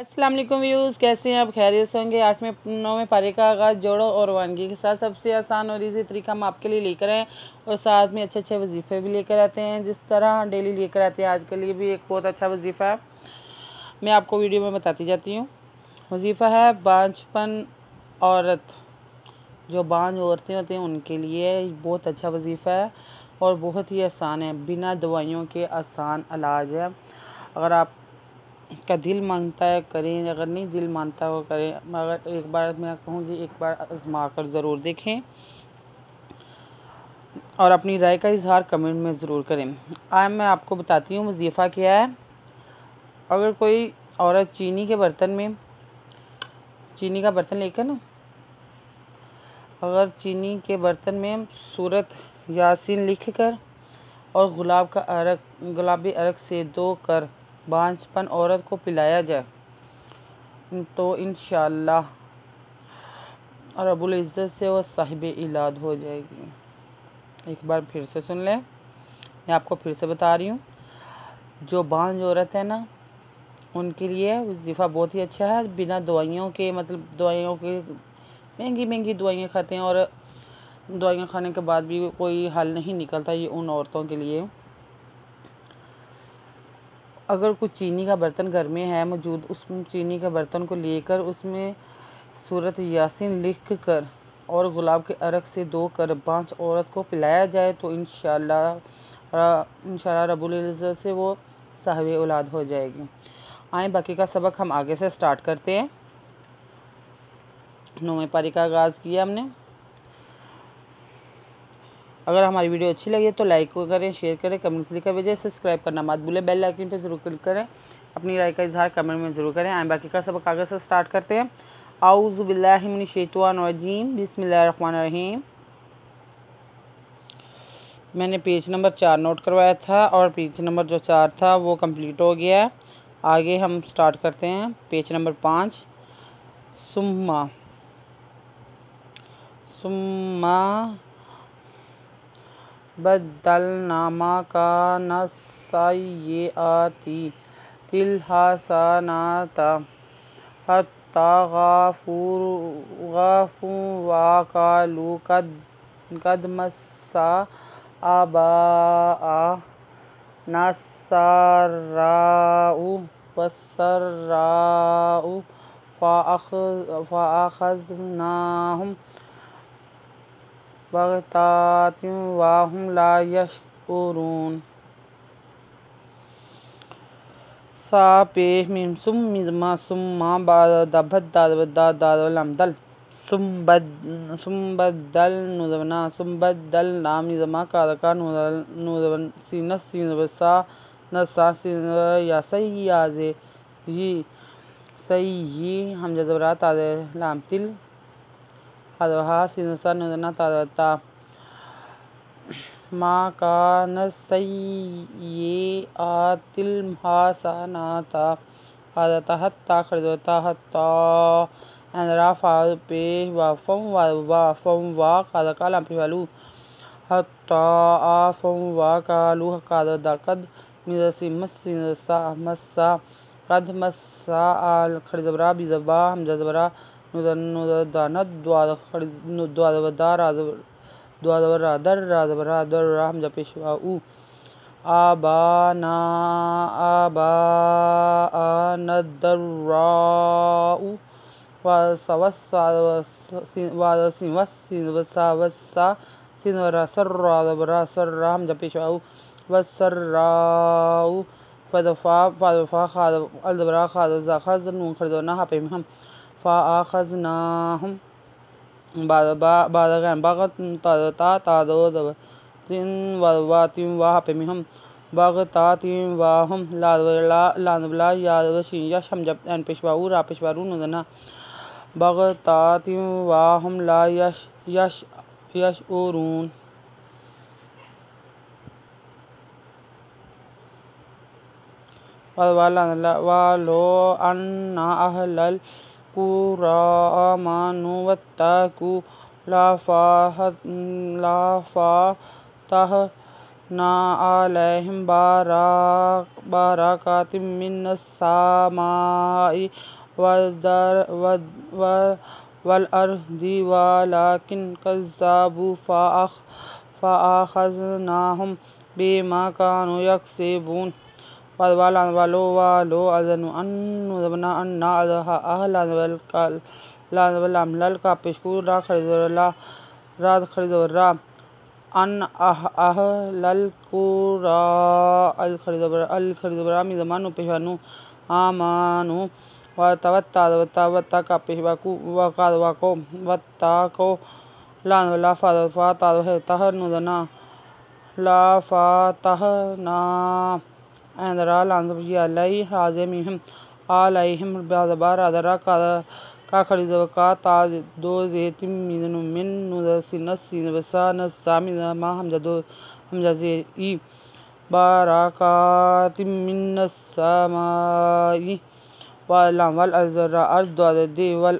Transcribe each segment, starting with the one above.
अस्सलाम वालेकुम व्यूज़, कैसे हैं आप? खैरियत से होंगे। 9वें पारे का आगाज़ जोड़ो और वानगी के साथ सबसे आसान और इजी तरीका हम आपके लिए लेकर आए और साथ में अच्छे अच्छे वजीफ़े भी लेकर आते हैं। जिस तरह डेली लेकर आते हैं, आज के लिए भी एक बहुत अच्छा वजीफ़ा है, मैं आपको वीडियो में बताती जाती हूँ। वजीफ़ा है बांझपन औरत, जो बांझ औरतें होती हैं उनके लिए बहुत अच्छा वजीफ़ा है और बहुत ही आसान है, बिना दवाइयों के आसान इलाज है। अगर आप का दिल मांगता है करें, अगर नहीं दिल मानता हो करें, मगर एक बार मैं कहूँगी एक बार आजमा कर ज़रूर देखें और अपनी राय का इजहार कमेंट में ज़रूर करें। आज मैं आपको बताती हूँ वजीफ़ा क्या है। अगर कोई औरत चीनी का बर्तन लेकर ना, अगर चीनी के बर्तन में सूरत यासीन लिख कर और गुलाबी अर्क से धो कर बांझपन औरत को पिलाया जाए तो इंशाअल्लाह रब्बुल इज़्ज़त से वो साहिब इलाज हो जाएगी। एक बार फिर से सुन लें, मैं आपको फिर से बता रही हूँ। जो बांझ औरत है ना, उनके लिए वजीफ़ा बहुत ही अच्छा है, बिना दवाइयों के, मतलब दवाइयों के महंगी दवाइयाँ खाते हैं और दवाइयाँ खाने के बाद भी कोई हल नहीं निकलता। ये उन औरतों के लिए, अगर कुछ चीनी का बर्तन घर में है मौजूद, उस चीनी के बर्तन को लेकर उसमें सूरत यासीन लिख कर और गुलाब के अर्क से धो कर बांझ औरत को पिलाया जाए तो इंशाअल्लाह रब्बुल इज़्ज़त से वो साहिब औलाद हो जाएगी। आए बाकी का सबक हम आगे से स्टार्ट करते हैं। 9वें पारी का आगाज़ किया हमने। अगर हमारी वीडियो अच्छी लगी तो लाइक करें, शेयर करें, कमेंट्स लिखकर भेजें, सब्सक्राइब करना मत भूलें, बेल आइकन पर ज़रूर क्लिक करें, अपनी राय का इजहार कमेंट में ज़रूर करें। आए बाकी का सबक आगे से स्टार्ट करते हैं। आऊज़ु बिल्लाहि मिनश शैतानिर रजीम, बिस्मिल्लाहिर रहमानिर रहीम। मैंने पेज नंबर 4 नोट करवाया था और पेज नंबर जो 4 था वो कंप्लीट हो गया है। आगे हम स्टार्ट करते हैं पेज नंबर 5। सुम्मा बद्दलना सय्यिआति हसनाता हत्ता गफ़ू वक़ालू क़द मस्सा आबाअ नस्सराउ वस्सराउ फ़अख़ज़नाहुम बग़तातिन वहुम ला यशऊरून। सा पेश मीम सुम मिज़मा सुम्मा दादल सुम्बद्दल सुम्बद्दल नाम निज़मा कादका नूज़वन सीनस सीनवसा नसा सीन या सय्याज़े ये सय्यी हमज़ा ज़बरा ताज़े लाम तिल हदहा सीनसा नूज़ना ताज़ता मा कान सय्यिआतिल हसनाता हदता हत्ता खरजता हत्ता अंदरा फाल पे वाफम वा कादका लाम पे वालू हत्ता आफम वा कालू काददा कद मिज़सी मस्सा कद मस्सा आल खरजबरा बिज़बा हमज़ा ज़बरा नूज़दानत द्वादर हमज़ा पेशवा ऊ आबाना नदर्राउ वसा सिनवरा सर्रा हमज़ा पेशवा ऊ वसर्राउ फदफा खाद अलदबरा खाद ज़ाखज़ नून खरदना हापे हम फ़अख़ज़नाहुम बादगन बागत तादो तिन वातिन वाह पे हम बागतातिन वाहम लादबला यादवशीन यश हमजा एन पेशवाऊ रा पेशवारू नूदना बागतातिन वाहम ला यशऊरून। वालो अन्ना अहलल कुरा आमनु वत्तकू लाफ़तहना ना अलैहिम बाराकातिम मिनस समाई वल अर्दी वलाकिन कज़्ज़बू फ़अख़ज़नाहुम बिमा कानू यक्सिबून वालो अज़नु अन्नुज़बना अन्ना अहलन वल कापिशकुरा खरीदवरा अन अहलल कुरा अल खरीदवरा मिज़मानु पेशवानु आमानु वत्ता कापिशवाकु वकादवाको वत्ताको ला फ़ातहनुदना ला फ़ातहना ऐंदरा लांज़बी अलैहिम बाज़बार अदरा का खरीदव का ताज दो ज़ेतिम मिन नुदसिनस वसा नसा मिज़मा हमज़े बाराकातिम मिनस समाई वल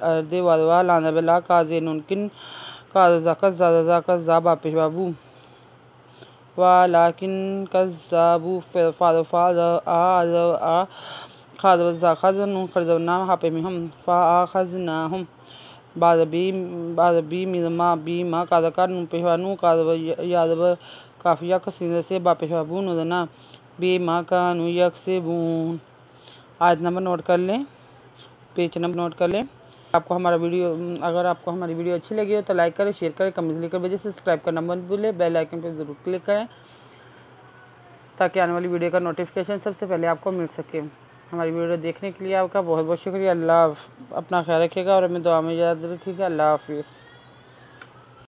अर्दि वला काज़िनुकिन काज़ज़ा पेशवाबू वलाकिन कज़्ज़बू खज़वना हापेमिहम फ़अख़ज़नाहुम बाज़बी बीमा काज़कानु पेशवानु काज़व यादव काफ़िया कसीद से पेशवाबू नुदना बीमा कानू यक्सिबून। आयत नंबर नोट कर लें, पेज नंबर नोट कर लें। अगर आपको हमारी वीडियो अच्छी लगी हो तो लाइक करें, शेयर करें, कमेंट्स लिखकर भेजें, सब्सक्राइब करना मत भूलें, बेल आइकन पर ज़रूर क्लिक करें ताकि आने वाली वीडियो का नोटिफिकेशन सबसे पहले आपको मिल सके। हमारी वीडियो देखने के लिए आपका बहुत बहुत शुक्रिया। अल्लाह अपना ख्याल रखिएगा और हमें दुआ में याद रखिएगा। अल्लाह हाफिज़।